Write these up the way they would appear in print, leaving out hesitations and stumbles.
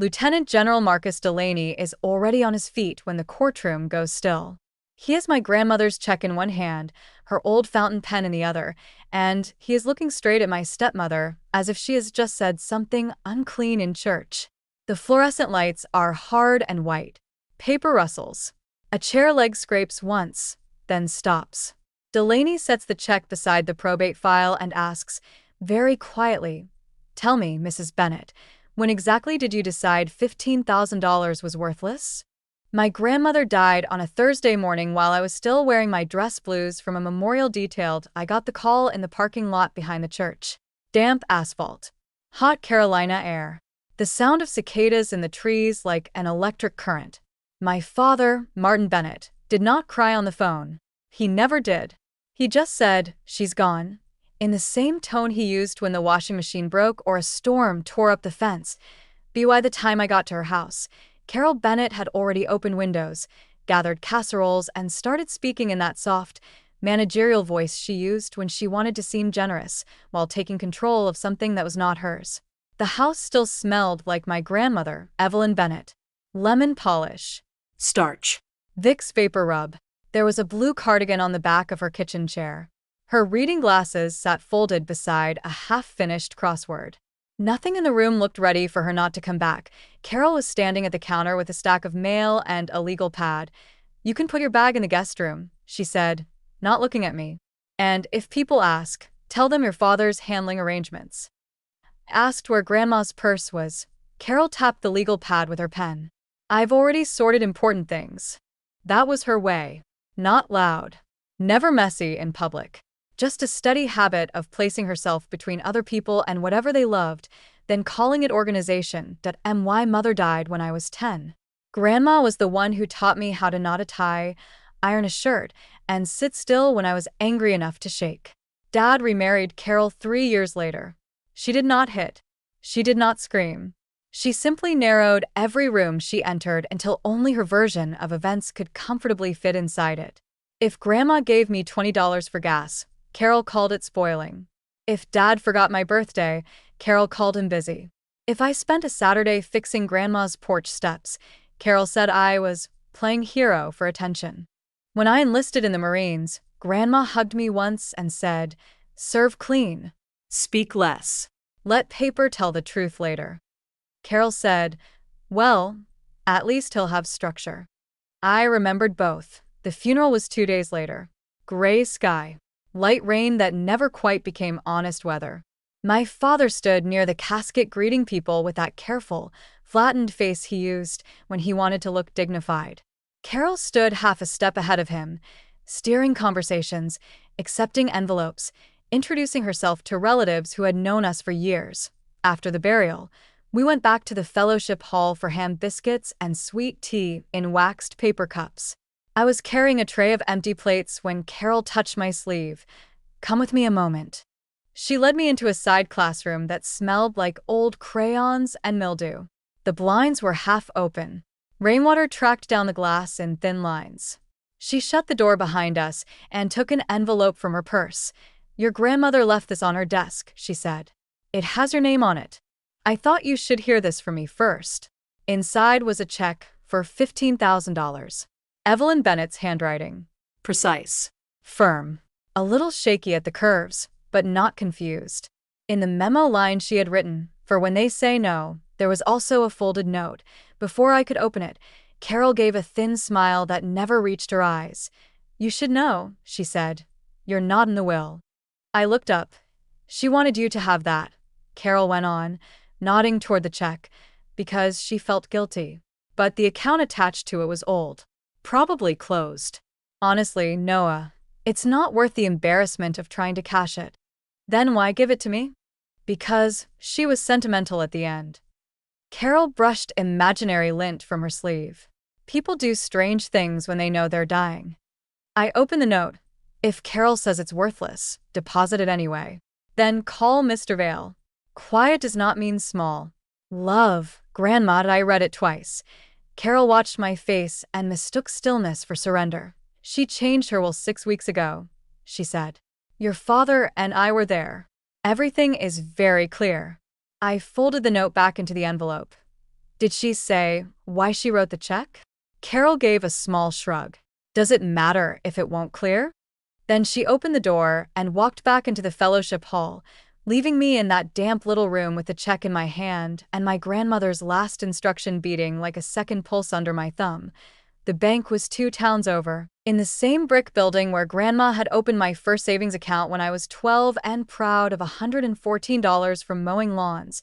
Lieutenant General Marcus Delaney is already on his feet when the courtroom goes still. He has my grandmother's check in one hand, her old fountain pen in the other, and he is looking straight at my stepmother as if she has just said something unclean in church. The fluorescent lights are hard and white. Paper rustles. A chair leg scrapes once, then stops. Delaney sets the check beside the probate file and asks, very quietly, "Tell me, Mrs. Bennet, when exactly did you decide $15,000 was worthless?" My grandmother died on a Thursday morning while I was still wearing my dress blues from a memorial detailed. I got the call in the parking lot behind the church. Damp asphalt. Hot Carolina air. The sound of cicadas in the trees like an electric current. My father, Martin Bennet, did not cry on the phone. He never did. He just said, "She's gone," in the same tone he used when the washing machine broke or a storm tore up the fence. By the time I got to her house, Carol Bennet had already opened windows, gathered casseroles, and started speaking in that soft, managerial voice she used when she wanted to seem generous while taking control of something that was not hers. The house still smelled like my grandmother, Evelyn Bennet. Lemon polish. Starch. Vicks Vapor Rub. There was a blue cardigan on the back of her kitchen chair. Her reading glasses sat folded beside a half-finished crossword. Nothing in the room looked ready for her not to come back. Carol was standing at the counter with a stack of mail and a legal pad. "You can put your bag in the guest room," she said, not looking at me. "And if people ask, tell them your father's handling arrangements." I asked where Grandma's purse was. Carol tapped the legal pad with her pen. "I've already sorted important things." That was her way. Not loud. Never messy in public. Just a steady habit of placing herself between other people and whatever they loved, then calling it organization. My mother died when I was 10. Grandma was the one who taught me how to knot a tie, iron a shirt, and sit still when I was angry enough to shake. Dad remarried Carol 3 years later. She did not hit. She did not scream. She simply narrowed every room she entered until only her version of events could comfortably fit inside it. If Grandma gave me $20 for gas, Carol called it spoiling. If Dad forgot my birthday, Carol called him busy. If I spent a Saturday fixing Grandma's porch steps, Carol said I was playing hero for attention. When I enlisted in the Marines, Grandma hugged me once and said, "Serve clean. Speak less. Let paper tell the truth later." Carol said, "Well, at least he'll have structure." I remembered both. The funeral was 2 days later. Gray sky. Light rain that never quite became honest weather. My father stood near the casket greeting people with that careful, flattened face he used when he wanted to look dignified. Carol stood half a step ahead of him, steering conversations, accepting envelopes, introducing herself to relatives who had known us for years. After the burial, we went back to the fellowship hall for ham biscuits and sweet tea in waxed paper cups. I was carrying a tray of empty plates when Carol touched my sleeve. "Come with me a moment." She led me into a side classroom that smelled like old crayons and mildew. The blinds were half open. Rainwater tracked down the glass in thin lines. She shut the door behind us and took an envelope from her purse. "Your grandmother left this on her desk," she said. "It has your name on it. I thought you should hear this from me first." Inside was a check for $15,000. Evelyn Bennet's handwriting. Precise. Firm. A little shaky at the curves, but not confused. In the memo line she had written, "For when they say no," there was also a folded note. Before I could open it, Carol gave a thin smile that never reached her eyes. "You should know," she said. "You're not in the will." I looked up. "She wanted you to have that," Carol went on, nodding toward the check, "because she felt guilty. But the account attached to it was old. Probably closed. Honestly, Noah, it's not worth the embarrassment of trying to cash it." "Then why give it to me?" "Because she was sentimental at the end." Carol brushed imaginary lint from her sleeve. "People do strange things when they know they're dying." I opened the note. "If Carol says it's worthless, deposit it anyway. Then call Mr. Vale. Quiet does not mean small. Love, Grandma." I read it twice. Carol watched my face and mistook stillness for surrender. "She changed her will 6 weeks ago," she said. "Your father and I were there. Everything is very clear." I folded the note back into the envelope. Did she say why she wrote the check? Carol gave a small shrug. Does it matter if it won't clear? Then she opened the door and walked back into the fellowship hall, leaving me in that damp little room with the check in my hand and my grandmother's last instruction beating like a second pulse under my thumb. The bank was 2 towns over, in the same brick building where Grandma had opened my first savings account when I was 12 and proud of $114 from mowing lawns.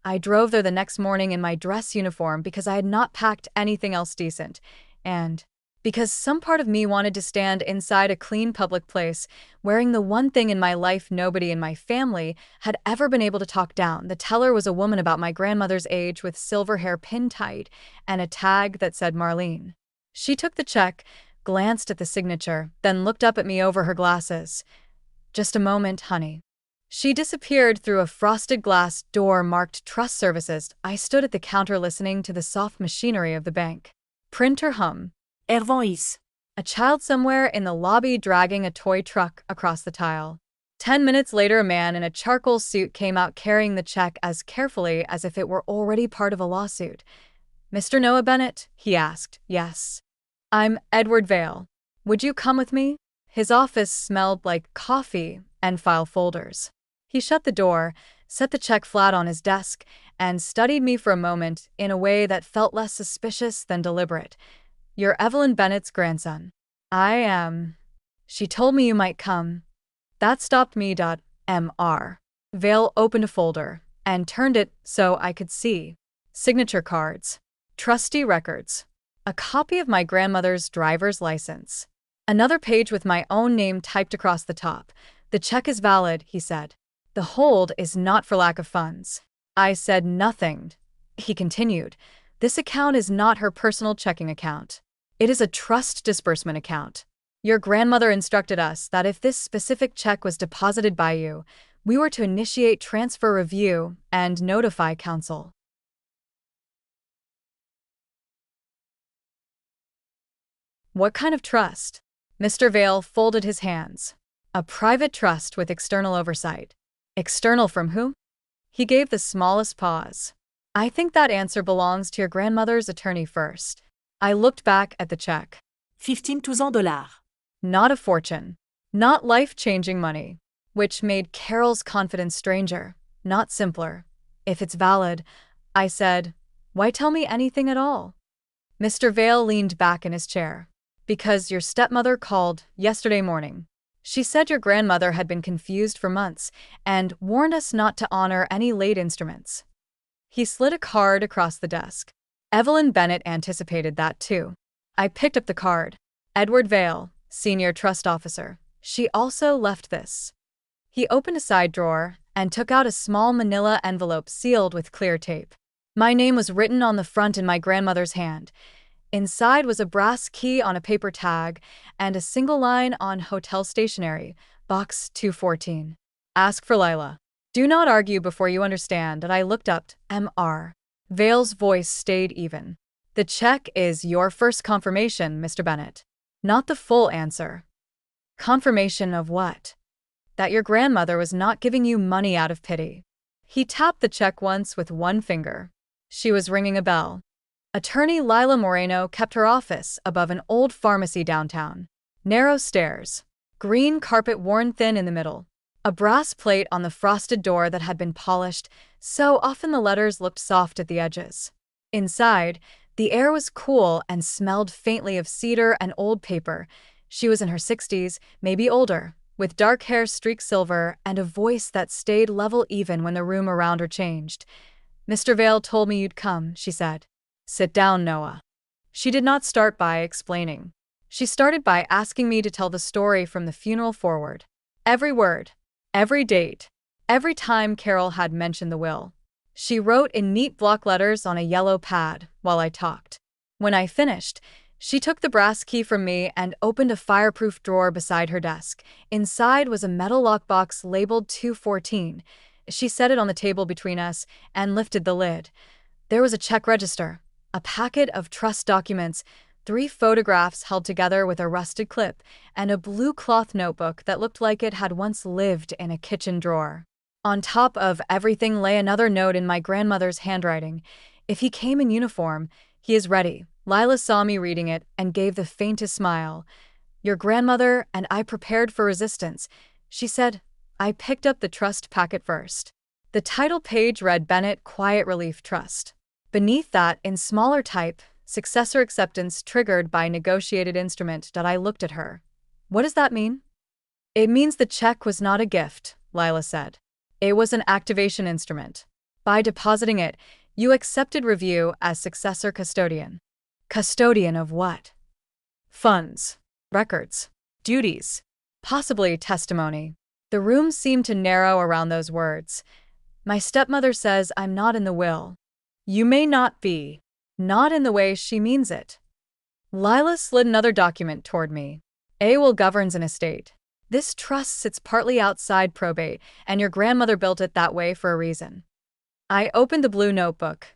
I drove there the next morning in my dress uniform because I had not packed anything else decent, and because some part of me wanted to stand inside a clean public place, wearing the one thing in my life nobody in my family had ever been able to talk down. The teller was a woman about my grandmother's age with silver hair pinned tight and a tag that said Marlene. She took the check, glanced at the signature, then looked up at me over her glasses. Just a moment, honey. She disappeared through a frosted glass door marked Trust Services. I stood at the counter listening to the soft machinery of the bank. Printer hum. Ervan. A child somewhere in the lobby dragging a toy truck across the tile. 10 minutes later, a man in a charcoal suit came out carrying the check as carefully as if it were already part of a lawsuit. Mr. Noah Bennett? He asked. Yes. I'm Edward Vale. Would you come with me? His office smelled like coffee and file folders. He shut the door, set the check flat on his desk, and studied me for a moment in a way that felt less suspicious than deliberate. You're Evelyn Bennett's grandson. I am. She told me you might come. That stopped me. Mr. Vale opened a folder and turned it so I could see. Signature cards. Trustee records. A copy of my grandmother's driver's license. Another page with my own name typed across the top. The check is valid, he said. The hold is not for lack of funds. I said nothing. He continued. This account is not her personal checking account. It is a trust disbursement account. Your grandmother instructed us that if this specific check was deposited by you, we were to initiate transfer review and notify counsel. What kind of trust? Mr. Vale folded his hands. A private trust with external oversight. External from who? He gave the smallest pause. I think that answer belongs to your grandmother's attorney first. I looked back at the check. $15,000. Not a fortune. Not life-changing money. Which made Carol's confidence stranger, not simpler. If it's valid, I said, why tell me anything at all? Mr. Vale leaned back in his chair. Because your stepmother called yesterday morning. She said your grandmother had been confused for months and warned us not to honor any late instruments. He slid a card across the desk. Evelyn Bennett anticipated that too. I picked up the card. Edward Vale, Senior Trust Officer. She also left this. He opened a side drawer and took out a small manila envelope sealed with clear tape. My name was written on the front in my grandmother's hand. Inside was a brass key on a paper tag and a single line on hotel stationery, box 214. Ask for Lila. Do not argue before you understand that I looked up. Mr. Vale's voice stayed even. The check is your first confirmation, Mr. Bennett. Not the full answer. Confirmation of what? That your grandmother was not giving you money out of pity. He tapped the check once with one finger. She was ringing a bell. Attorney Lila Moreno kept her office above an old pharmacy downtown. Narrow stairs. Green carpet worn thin in the middle. A brass plate on the frosted door that had been polished, so often the letters looked soft at the edges. Inside, the air was cool and smelled faintly of cedar and old paper. She was in her 60s, maybe older, with dark hair streaked silver and a voice that stayed level even when the room around her changed. Mr. Vale told me you'd come, she said. Sit down, Noah. She did not start by explaining. She started by asking me to tell the story from the funeral forward. Every word, every date, every time Carol had mentioned the will. She wrote in neat block letters on a yellow pad while I talked. When I finished, she took the brass key from me and opened a fireproof drawer beside her desk. Inside was a metal lockbox labeled 214. She set it on the table between us and lifted the lid. There was a check register, a packet of trust documents, 3 photographs held together with a rusted clip, and a blue cloth notebook that looked like it had once lived in a kitchen drawer. On top of everything lay another note in my grandmother's handwriting. If he came in uniform, he is ready. Lila saw me reading it and gave the faintest smile. Your grandmother and I prepared for resistance, she said. I picked up the trust packet first. The title page read Bennett Quiet Relief Trust. Beneath that, in smaller type, successor acceptance triggered by negotiated instrument. I looked at her. What does that mean? It means the check was not a gift, Lila said. It was an activation instrument. By depositing it, you accepted review as successor custodian. Custodian of what? Funds, records, duties, possibly testimony. The room seemed to narrow around those words. My stepmother says I'm not in the will. You may not be. Not in the way she means it. Lila slid another document toward me. A will governs an estate. This trust sits partly outside probate, and your grandmother built it that way for a reason. I opened the blue notebook.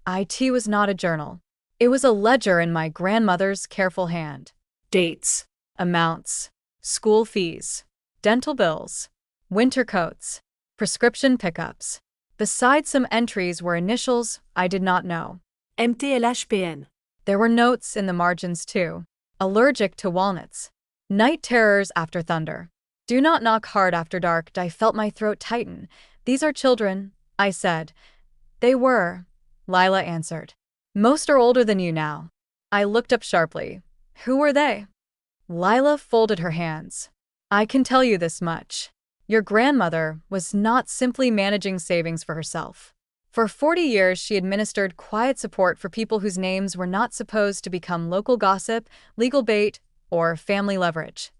It was not a journal. It was a ledger in my grandmother's careful hand. Dates, amounts, school fees, dental bills, winter coats, prescription pickups. Besides some entries were initials I did not know. MTLHPN. There were notes in the margins too. Allergic to walnuts. Night terrors after thunder. Do not knock hard after dark. I felt my throat tighten. These are children, I said. They were, Lila answered. Most are older than you now. I looked up sharply. Who were they? Lila folded her hands. I can tell you this much. Your grandmother was not simply managing savings for herself. For 40 years, she administered quiet support for people whose names were not supposed to become local gossip, legal bait, or family leverage.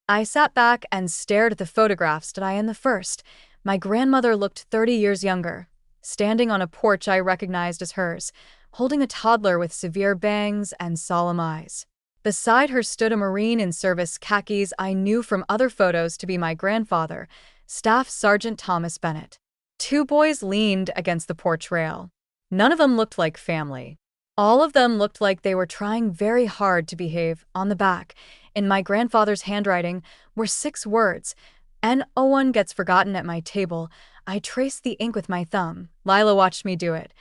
I sat back and stared at the photographs. In the first, my grandmother looked 30 years younger, standing on a porch I recognized as hers, holding a toddler with severe bangs and solemn eyes. Beside her stood a Marine in service khakis I knew from other photos to be my grandfather, Staff Sergeant Thomas Bennett. Two boys leaned against the porch rail. None of them looked like family. All of them looked like they were trying very hard to behave. On the back, in my grandfather's handwriting, were 6 words. No one gets forgotten at my table. I traced the ink with my thumb. Lila watched me do it.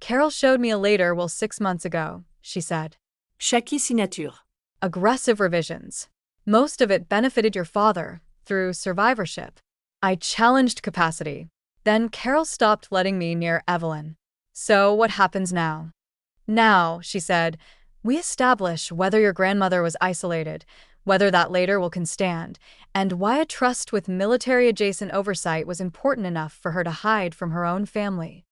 Carol showed me a later will 6 months ago, she said. Chaque signature. Aggressive revisions. Most of it benefited your father, through survivorship. I challenged capacity. Then Carol stopped letting me near Evelyn. So what happens now? Now, she said, we establish whether your grandmother was isolated, whether that later will can stand, and why a trust with military-adjacent oversight was important enough for her to hide from her own family.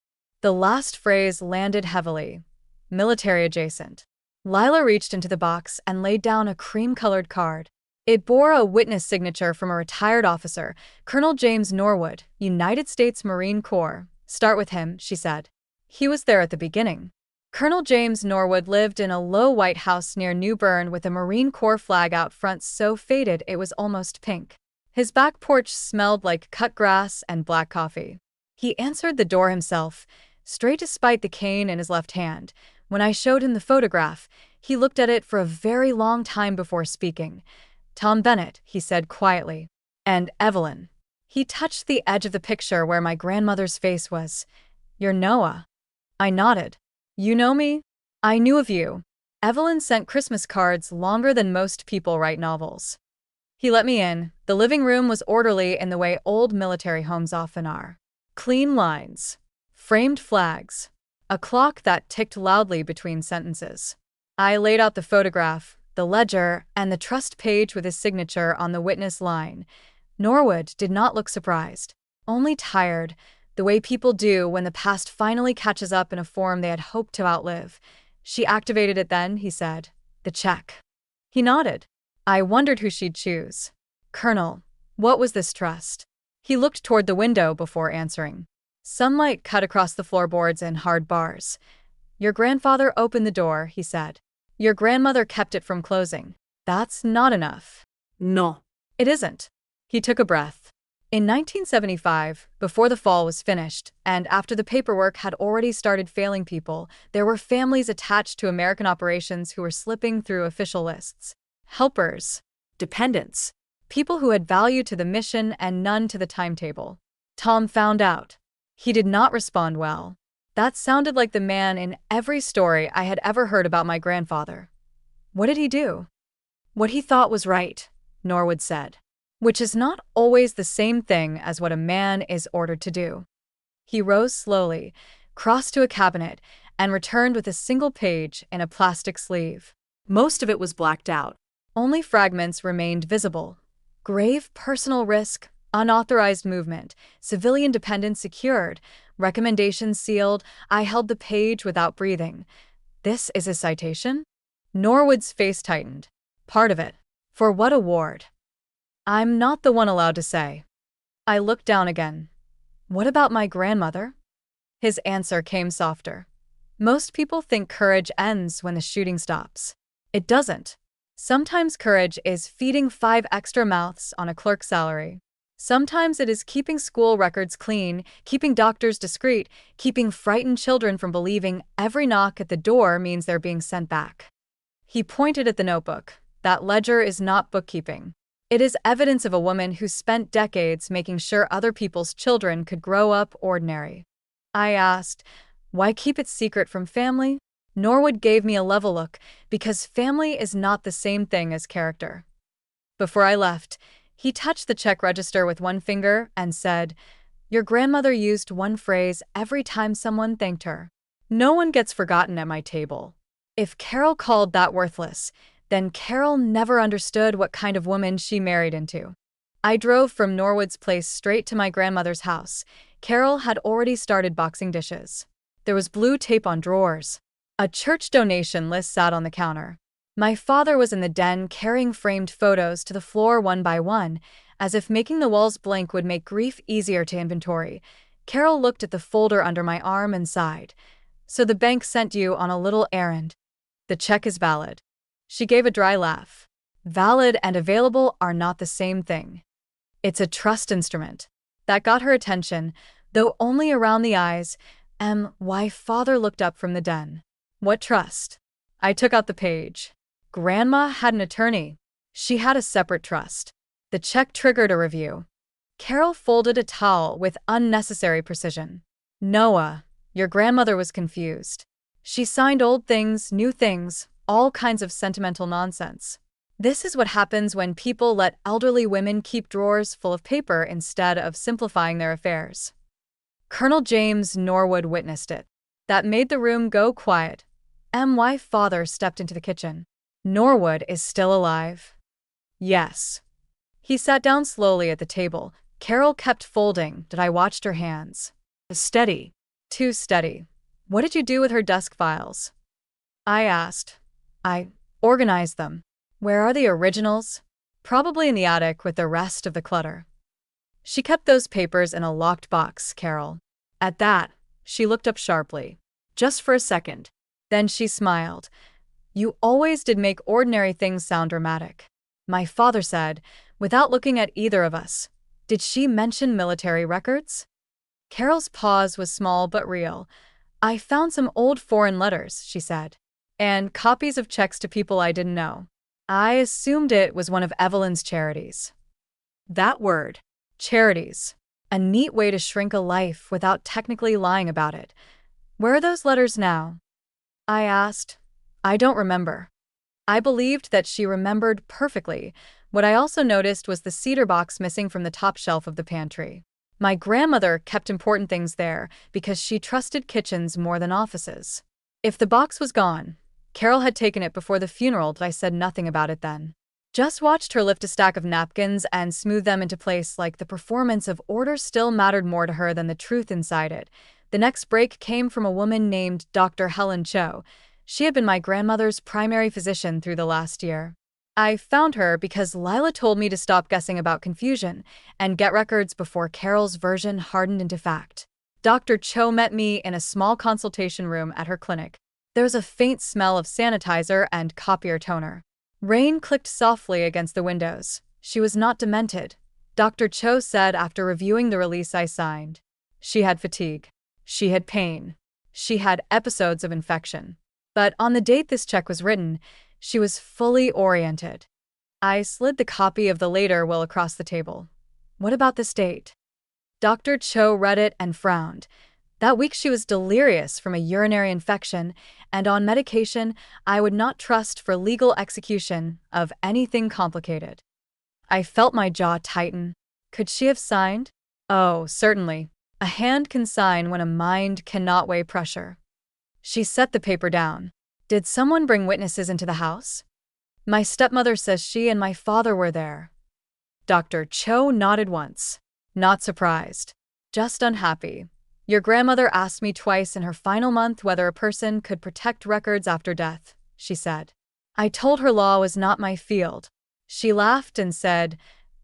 The last phrase landed heavily. Military-adjacent. Lila reached into the box and laid down a cream-colored card. It bore a witness signature from a retired officer, Colonel James Norwood, United States Marine Corps. Start with him, she said. He was there at the beginning. Colonel James Norwood lived in a low white house near New Bern with a Marine Corps flag out front so faded it was almost pink. His back porch smelled like cut grass and black coffee. He answered the door himself, straight despite the cane in his left hand. When I showed him the photograph, he looked at it for a very long time before speaking. Tom Bennett, he said quietly. And Evelyn. He touched the edge of the picture where my grandmother's face was. You're Noah. I nodded. You know me? I knew of you. Evelyn sent Christmas cards longer than most people write novels. He let me in. The living room was orderly in the way old military homes often are. Clean lines. Framed flags. A clock that ticked loudly between sentences. I laid out the photograph, the ledger, and the trust page with his signature on the witness line. Norwood did not look surprised, only tired, the way people do when the past finally catches up in a form they had hoped to outlive. She activated it then, he said. The check. He nodded. I wondered who she'd choose. Colonel, what was this trust? He looked toward the window before answering. Sunlight cut across the floorboards and hard bars. Your grandfather opened the door, he said. Your grandmother kept it from closing. That's not enough. No. It isn't. He took a breath. In 1975, before the fall was finished, and after the paperwork had already started failing people, there were families attached to American operations who were slipping through official lists. Helpers. Dependents. People who had value to the mission and none to the timetable. Tom found out. He did not respond well. That sounded like the man in every story I had ever heard about my grandfather. What did he do? What he thought was right, Norwood said, which is not always the same thing as what a man is ordered to do. He rose slowly, crossed to a cabinet, and returned with a single page in a plastic sleeve. Most of it was blacked out. Only fragments remained visible. Grave personal risk, unauthorized movement, civilian dependence secured, recommendations sealed. I held the page without breathing. This is a citation? Norwood's face tightened. Part of it. For what award? I'm not the one allowed to say. I looked down again. What about my grandmother? His answer came softer. Most people think courage ends when the shooting stops. It doesn't. Sometimes courage is feeding 5 extra mouths on a clerk's salary. Sometimes it is keeping school records clean, keeping doctors discreet, keeping frightened children from believing every knock at the door means they're being sent back. He pointed at the notebook. That ledger is not bookkeeping. It is evidence of a woman who spent decades making sure other people's children could grow up ordinary. I asked, why keep it secret from family? Norwood gave me a level look, because family is not the same thing as character. Before I left, he touched the check register with one finger and said, your grandmother used one phrase every time someone thanked her. No one gets forgotten at my table. If Carol called that worthless, then Carol never understood what kind of woman she married into. I drove from Norwood's place straight to my grandmother's house. Carol had already started boxing dishes. There was blue tape on drawers. A church donation list sat on the counter. My father was in the den carrying framed photos to the floor one by one, as if making the walls blank would make grief easier to inventory. Carol looked at the folder under my arm and sighed. So the bank sent you on a little errand. The check is valid. She gave a dry laugh. Valid and available are not the same thing. It's a trust instrument. That got her attention, though only around the eyes. Why father looked up from the den. What trust? I took out the page. Grandma had an attorney. She had a separate trust. The check triggered a review. Carol folded a towel with unnecessary precision. Noah, your grandmother was confused. She signed old things, new things, all kinds of sentimental nonsense. This is what happens when people let elderly women keep drawers full of paper instead of simplifying their affairs. Colonel James Norwood witnessed it. That made the room go quiet. My father stepped into the kitchen. Norwood is still alive? Yes. He sat down slowly at the table. Carol kept folding, but I watched her hands. Steady. Too steady. What did you do with her desk files? I asked. I organized them. Where are the originals? Probably in the attic with the rest of the clutter. She kept those papers in a locked box, Carol. At that, she looked up sharply. Just for a second. Then she smiled. You always did make ordinary things sound dramatic. My father said, without looking at either of us. Did she mention military records? Carol's pause was small but real. I found some old foreign letters, she said, and copies of checks to people I didn't know. I assumed it was one of Evelyn's charities. That word, charities, a neat way to shrink a life without technically lying about it. Where are those letters now? I asked. I don't remember. I believed that she remembered perfectly. What I also noticed was the cedar box missing from the top shelf of the pantry. My grandmother kept important things there because she trusted kitchens more than offices. If the box was gone, Carol had taken it before the funeral, but I said nothing about it then. Just watched her lift a stack of napkins and smooth them into place like the performance of order still mattered more to her than the truth inside it. The next break came from a woman named Dr. Helen Cho. She had been my grandmother's primary physician through the last year. I found her because Lila told me to stop guessing about confusion and get records before Carol's version hardened into fact. Dr. Cho met me in a small consultation room at her clinic. There was a faint smell of sanitizer and copier toner. Rain clicked softly against the windows. She was not demented, Dr. Cho said after reviewing the release I signed. She had fatigue. She had pain. She had episodes of infection. But on the date this check was written, she was fully oriented. I slid the copy of the later will across the table. What about this date? Dr. Cho read it and frowned. That week she was delirious from a urinary infection and on medication I would not trust for legal execution of anything complicated. I felt my jaw tighten. Could she have signed? Oh, certainly. A hand can sign when a mind cannot weigh pressure. She set the paper down. Did someone bring witnesses into the house? My stepmother says she and my father were there. Dr. Cho nodded once. Not surprised. Just unhappy. Your grandmother asked me twice in her final month whether a person could protect records after death, she said. I told her law was not my field. She laughed and said,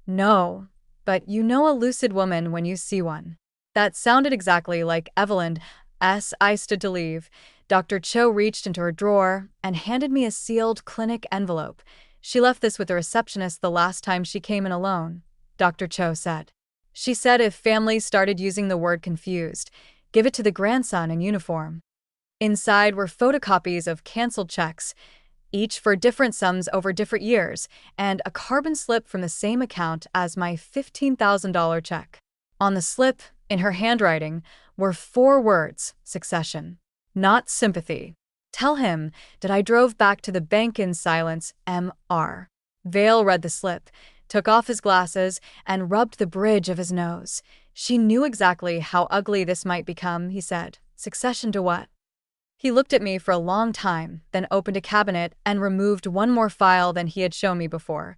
no, but you know a lucid woman when you see one. That sounded exactly like Evelyn. As I stood to leave, Dr. Cho reached into her drawer and handed me a sealed clinic envelope. She left this with the receptionist the last time she came in alone, Dr. Cho said. She said if families started using the word confused, give it to the grandson in uniform. Inside were photocopies of canceled checks, each for different sums over different years, and a carbon slip from the same account as my $15,000 check. On the slip, in her handwriting, were 4 words: succession, not sympathy. Tell him that I drove back to the bank in silence, Mr. Vale read the slip, took off his glasses, and rubbed the bridge of his nose. She knew exactly how ugly this might become, he said. Succession to what? He looked at me for a long time, then opened a cabinet and removed one more file than he had shown me before.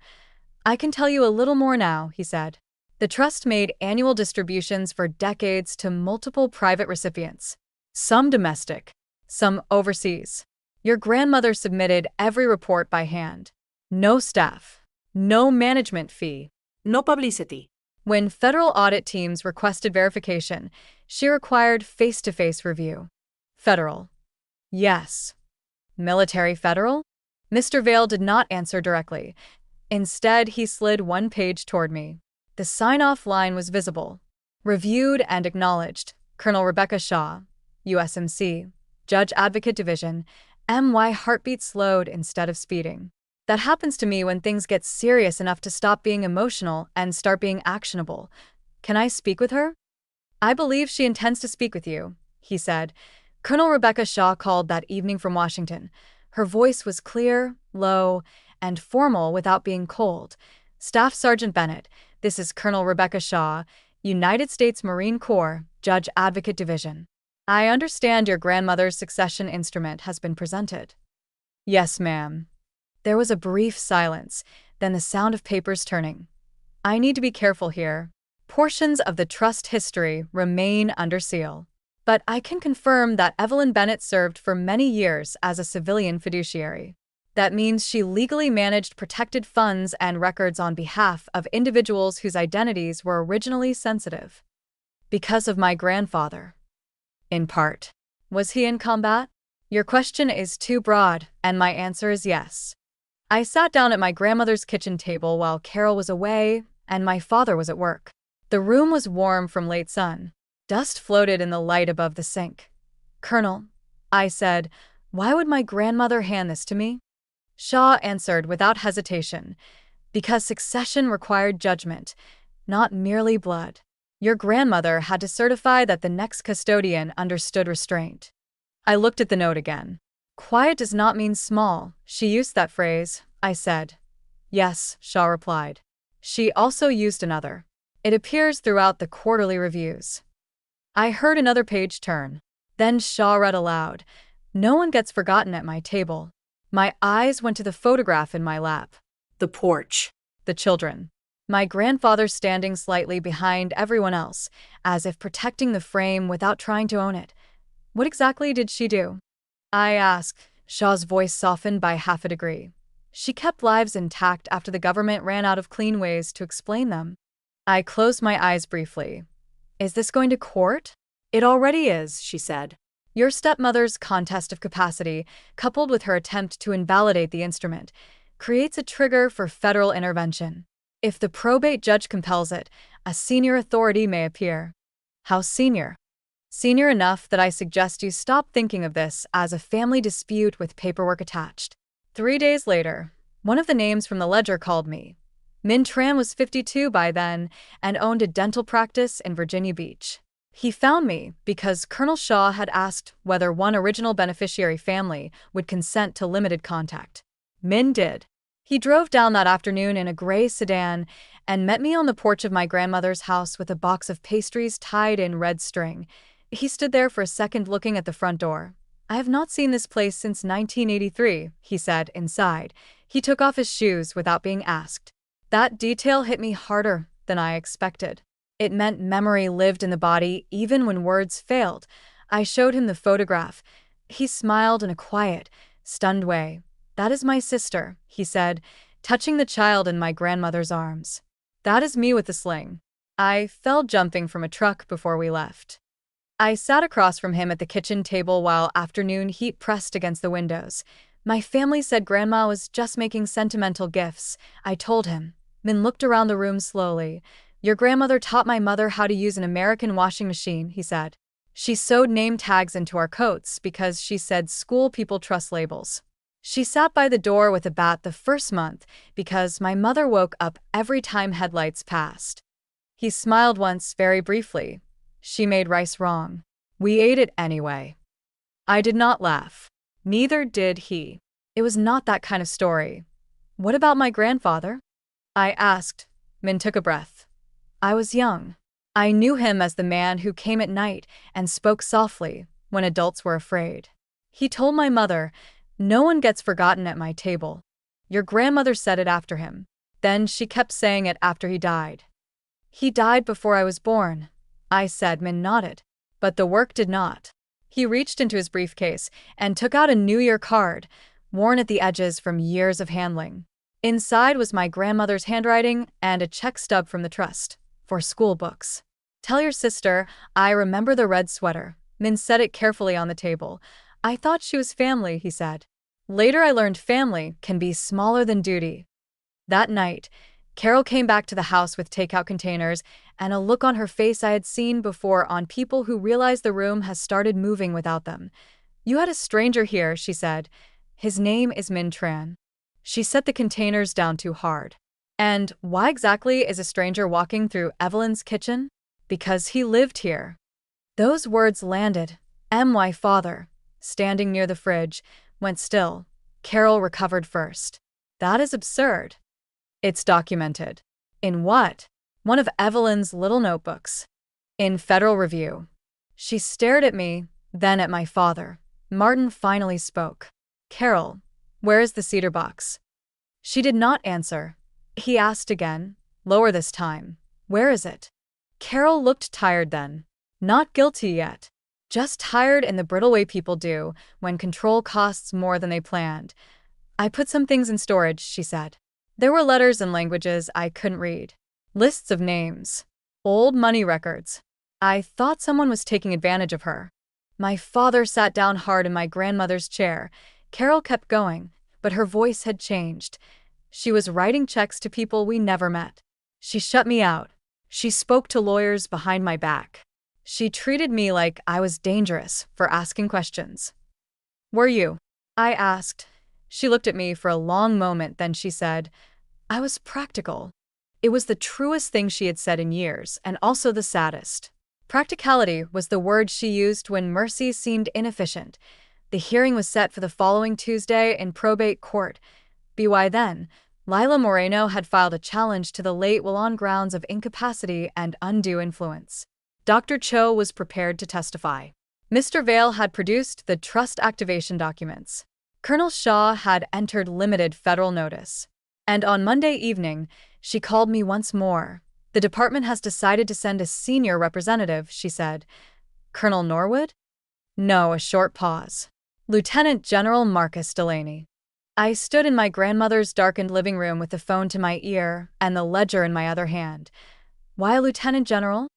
I can tell you a little more now, he said. The trust made annual distributions for decades to multiple private recipients, some domestic, some overseas. Your grandmother submitted every report by hand. No staff. No management fee. No publicity. When federal audit teams requested verification, she required face-to-face review. Federal. Yes. Military federal? Mr. Vale did not answer directly. Instead, he slid one page toward me. The sign-off line was visible. Reviewed and acknowledged. Colonel Rebecca Shaw, USMC, Judge Advocate Division. My heartbeat slowed instead of speeding. That happens to me when things get serious enough to stop being emotional and start being actionable. Can I speak with her? I believe she intends to speak with you, he said. Colonel Rebecca Shaw called that evening from Washington. Her voice was clear, low, and formal without being cold. Staff Sergeant Bennett, this is Colonel Rebecca Shaw, United States Marine Corps, Judge Advocate Division. I understand your grandmother's succession instrument has been presented. Yes, ma'am. There was a brief silence, then the sound of papers turning. I need to be careful here. Portions of the trust history remain under seal. But I can confirm that Evelyn Bennett served for many years as a civilian fiduciary. That means she legally managed protected funds and records on behalf of individuals whose identities were originally sensitive. Because of my grandfather. In part. Was he in combat? Your question is too broad, and my answer is yes. I sat down at my grandmother's kitchen table while Carol was away and my father was at work. The room was warm from late sun. Dust floated in the light above the sink. Colonel, I said, why would my grandmother hand this to me? Shaw answered without hesitation, because succession required judgment, not merely blood. Your grandmother had to certify that the next custodian understood restraint. I looked at the note again. Quiet does not mean small. She used that phrase, I said. Yes, Shaw replied. She also used another. It appears throughout the quarterly reviews. I heard another page turn. Then Shaw read aloud. No one gets forgotten at my table. My eyes went to the photograph in my lap. The porch. The children. My grandfather standing slightly behind everyone else, as if protecting the frame without trying to own it. What exactly did she do? I asked. Shaw's voice softened by half a degree. She kept lives intact after the government ran out of clean ways to explain them. I closed my eyes briefly. Is this going to court? It already is, she said. Your stepmother's contest of capacity, coupled with her attempt to invalidate the instrument, creates a trigger for federal intervention. If the probate judge compels it, a senior authority may appear. How senior? Senior enough that I suggest you stop thinking of this as a family dispute with paperwork attached. 3 days later, one of the names from the ledger called me. Min Tran was 52 by then and owned a dental practice in Virginia Beach. He found me because Colonel Shaw had asked whether one original beneficiary family would consent to limited contact. Min did. He drove down that afternoon in a gray sedan and met me on the porch of my grandmother's house with a box of pastries tied in red string. He stood there for a second looking at the front door. "I have not seen this place since 1983, he said inside. He took off his shoes without being asked. That detail hit me harder than I expected. It meant memory lived in the body even when words failed. I showed him the photograph. He smiled in a quiet, stunned way. "That is my sister," he said, touching the child in my grandmother's arms. "That is me with the sling." I fell jumping from a truck before we left. I sat across from him at the kitchen table while afternoon heat pressed against the windows. "My family said Grandma was just making sentimental gifts," I told him. Min looked around the room slowly. "Your grandmother taught my mother how to use an American washing machine," he said. "She sewed name tags into our coats because she said school people trust labels. She sat by the door with a bat the first month because my mother woke up every time headlights passed." He smiled once, very briefly. "She made rice wrong. We ate it anyway." I did not laugh. Neither did he. It was not that kind of story. "What about my grandfather?" I asked. Min took a breath. "I was young. I knew him as the man who came at night and spoke softly when adults were afraid. He told my mother, 'No one gets forgotten at my table.' Your grandmother said it after him. Then she kept saying it after he died." "He died before I was born," I said. Min nodded. "But the work did not." He reached into his briefcase and took out a New Year card, worn at the edges from years of handling. Inside was my grandmother's handwriting and a check stub from the trust for school books. "Tell your sister I remember the red sweater." Min set it carefully on the table. "I thought she was family," he said. Later I learned family can be smaller than duty. That night, Carol came back to the house with takeout containers and a look on her face I had seen before on people who realize the room has started moving without them. "You had a stranger here," she said. "His name is Min Tran." She set the containers down too hard. "And why exactly is a stranger walking through Evelyn's kitchen?" "Because he lived here." Those words landed. My father, standing near the fridge, went still. Carol recovered first. "That is absurd." "It's documented." "In what?" "One of Evelyn's little notebooks. In Federal Review." She stared at me, then at my father. Martin finally spoke. "Carol, where is the cedar box?" She did not answer. He asked again, lower this time. "Where is it?" Carol looked tired then. Not guilty yet. Just tired in the brittle way people do when control costs more than they planned. "I put some things in storage," she said. There were letters and languages I couldn't read. Lists of names. Old money records. I thought someone was taking advantage of her. My father sat down hard in my grandmother's chair. Carol kept going, but her voice had changed. She was writing checks to people we never met. She shut me out. She spoke to lawyers behind my back. She treated me like I was dangerous for asking questions. "Were you?" I asked. She looked at me for a long moment, then she said, "I was practical." It was the truest thing she had said in years, and also the saddest. Practicality was the word she used when mercy seemed inefficient. The hearing was set for the following Tuesday in probate court. By then, Lila Moreno had filed a challenge to the late will on grounds of incapacity and undue influence. Dr. Cho was prepared to testify. Mr. Vale had produced the trust activation documents. Colonel Shaw had entered limited federal notice. And on Monday evening, she called me once more. "The department has decided to send a senior representative," she said. "Colonel Norwood?" "No," a short pause. "Lieutenant General Marcus Delaney." I stood in my grandmother's darkened living room with the phone to my ear and the ledger in my other hand. "Why a lieutenant general?"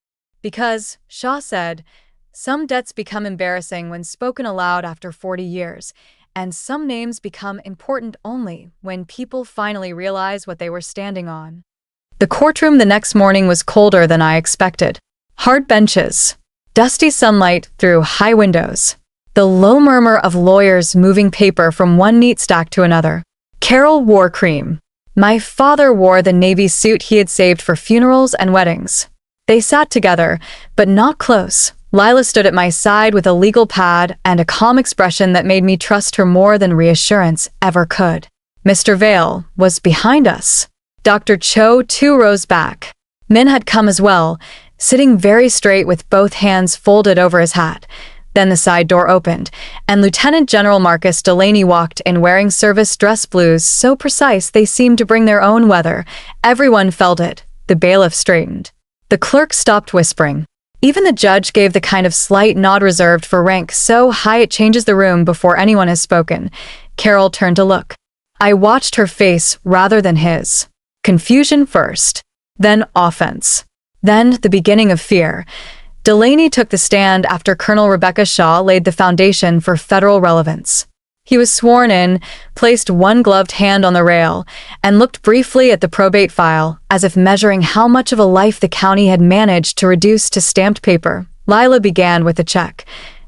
"Because," Shaw said, "some debts become embarrassing when spoken aloud after 40 years, and some names become important only when people finally realize what they were standing on." The courtroom the next morning was colder than I expected. Hard benches, dusty sunlight through high windows, the low murmur of lawyers moving paper from one neat stack to another. Carol wore cream. My father wore the navy suit he had saved for funerals and weddings. They sat together, but not close. Lila stood at my side with a legal pad and a calm expression that made me trust her more than reassurance ever could. Mr. Vale was behind us. Dr. Cho too rose back. Min had come as well, sitting very straight with both hands folded over his hat. Then the side door opened, and Lieutenant General Marcus Delaney walked in wearing service dress blues so precise they seemed to bring their own weather. Everyone felt it. The bailiff straightened. The clerk stopped whispering. Even the judge gave the kind of slight nod reserved for rank so high it changes the room before anyone has spoken. Carol turned to look. I watched her face rather than his. Confusion first, then offense, then the beginning of fear. Delaney took the stand after Colonel Rebecca Shaw laid the foundation for federal relevance. He was sworn in, placed one gloved hand on the rail, and looked briefly at the probate file, as if measuring how much of a life the county had managed to reduce to stamped paper. Lila began with a check.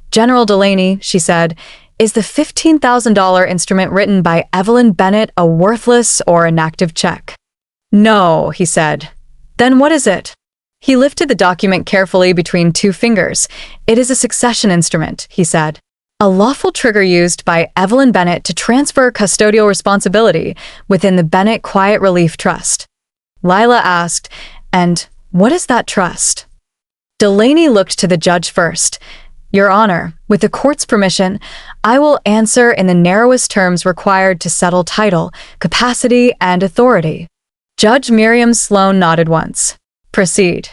General Delaney, she said, is the $15,000 instrument written by Evelyn Bennett a worthless or inactive check? No, he said. Then what is it? He lifted the document carefully between two fingers. It is a succession instrument, he said. A lawful trigger used by Evelyn Bennett to transfer custodial responsibility within the Bennett Quiet Relief Trust. Lila asked, and what is that trust? Delaney looked to the judge first. Your Honor, with the court's permission, I will answer in the narrowest terms required to settle title, capacity, and authority. Judge Miriam Sloan nodded once. Proceed.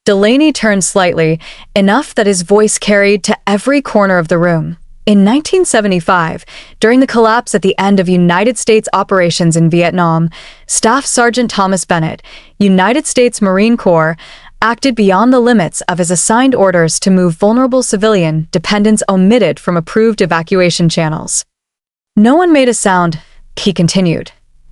Delaney turned slightly, enough that his voice carried to every corner of the room. In 1975, during the collapse at the end of United States operations in Vietnam, Staff Sergeant Thomas Bennett, United States Marine Corps, acted beyond the limits of his assigned orders to move vulnerable civilian dependents omitted from approved evacuation channels. No one made a sound, he continued.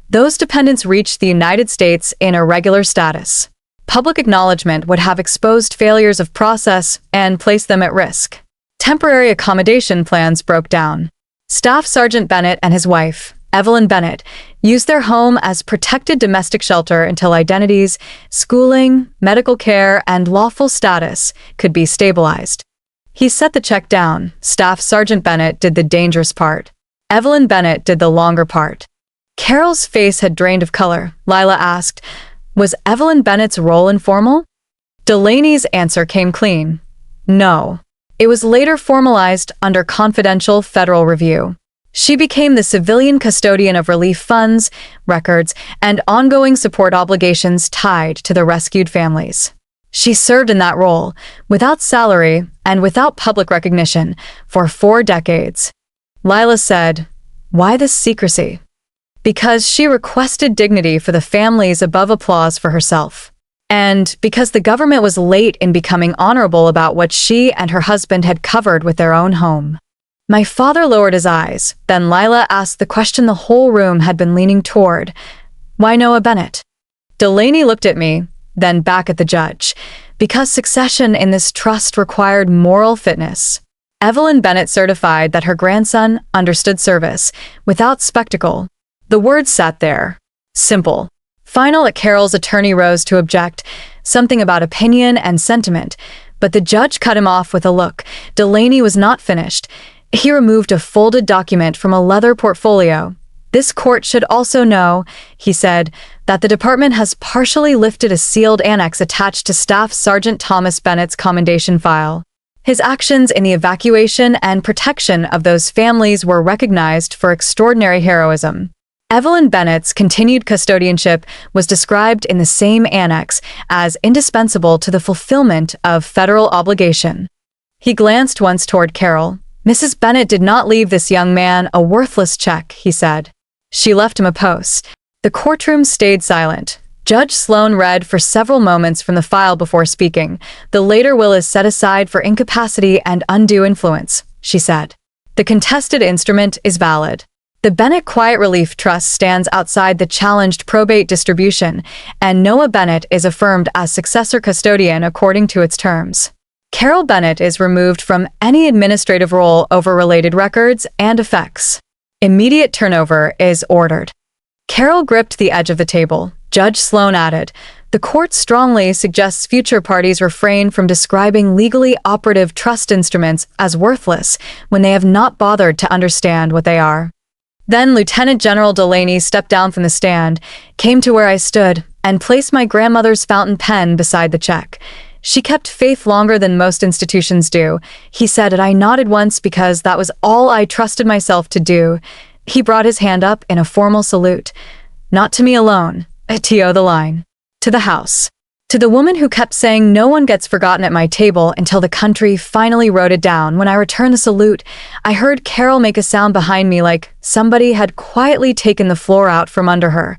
Those dependents reached the United States in irregular status. Public acknowledgement would have exposed failures of process and placed them at risk. Temporary accommodation plans broke down. Staff Sergeant Bennett and his wife, Evelyn Bennett, used their home as protected domestic shelter until identities, schooling, medical care, and lawful status could be stabilized. He set the check down. Staff Sergeant Bennett did the dangerous part. Evelyn Bennett did the longer part. Carol's face had drained of color. Lila asked, was Evelyn Bennett's role informal? Delaney's answer came clean. No. It was later formalized under confidential federal review. She became the civilian custodian of relief funds, records, and ongoing support obligations tied to the rescued families. She served in that role, without salary and without public recognition, for 4 decades. Lila said, why this secrecy? Because she requested dignity for the families above applause for herself. And because the government was late in becoming honorable about what she and her husband had covered with their own home. My father lowered his eyes. Then Lila asked the question the whole room had been leaning toward. Why Noah Bennett? Delaney looked at me, then back at the judge. Because succession in this trust required moral fitness. Evelyn Bennett certified that her grandson understood service, without spectacle. The words sat there. Simple. Final. Carol's attorney rose to object, something about opinion and sentiment, but the judge cut him off with a look. Delaney was not finished. He removed a folded document from a leather portfolio. This court should also know, he said, that the department has partially lifted a sealed annex attached to Staff Sergeant Thomas Bennett's commendation file. His actions in the evacuation and protection of those families were recognized for extraordinary heroism. Evelyn Bennett's continued custodianship was described in the same annex as indispensable to the fulfillment of federal obligation. He glanced once toward Carol. Mrs. Bennett did not leave this young man a worthless check, he said. She left him a post. The courtroom stayed silent. Judge Sloan read for several moments from the file before speaking. The later will is set aside for incapacity and undue influence, she said. The contested instrument is valid. The Bennett Quiet Relief Trust stands outside the challenged probate distribution, and Noah Bennett is affirmed as successor custodian according to its terms. Carol Bennett is removed from any administrative role over related records and effects. Immediate turnover is ordered. Carol gripped the edge of the table. Judge Sloan added, The court strongly suggests future parties refrain from describing legally operative trust instruments as worthless when they have not bothered to understand what they are. Then Lieutenant General Delaney stepped down from the stand, came to where I stood, and placed my grandmother's fountain pen beside the check. She kept faith longer than most institutions do, he said, and I nodded once because that was all I trusted myself to do. He brought his hand up in a formal salute. Not to me alone, to the line. To the house. To the woman who kept saying no one gets forgotten at my table until the country finally wrote it down. When I returned the salute, I heard Carol make a sound behind me like somebody had quietly taken the floor out from under her.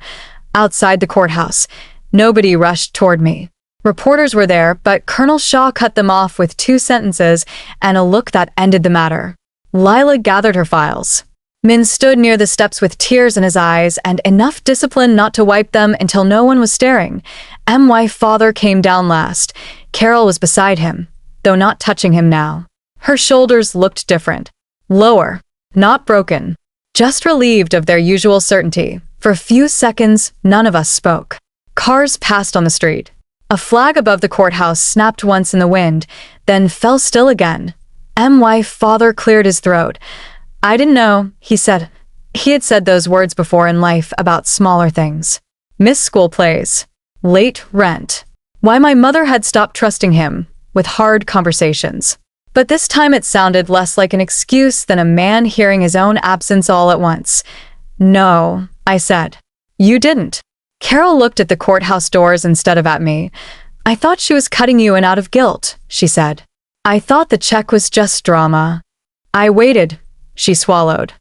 Outside the courthouse, nobody rushed toward me. Reporters were there, but Colonel Shaw cut them off with 2 sentences and a look that ended the matter. Lila gathered her files. Min stood near the steps with tears in his eyes and enough discipline not to wipe them until no one was staring. My father came down last. Carol was beside him, though not touching him now. Her shoulders looked different. Lower. Not broken. Just relieved of their usual certainty. For a few seconds, none of us spoke. Cars passed on the street. A flag above the courthouse snapped once in the wind, then fell still again. My father cleared his throat. I didn't know, he said. He had said those words before in life about smaller things. Missed school plays. Late rent. Why my mother had stopped trusting him, with hard conversations. But this time it sounded less like an excuse than a man hearing his own absence all at once. No, I said. You didn't. Carol looked at the courthouse doors instead of at me. I thought she was cutting you in out of guilt, she said. I thought the check was just drama. I waited. She swallowed.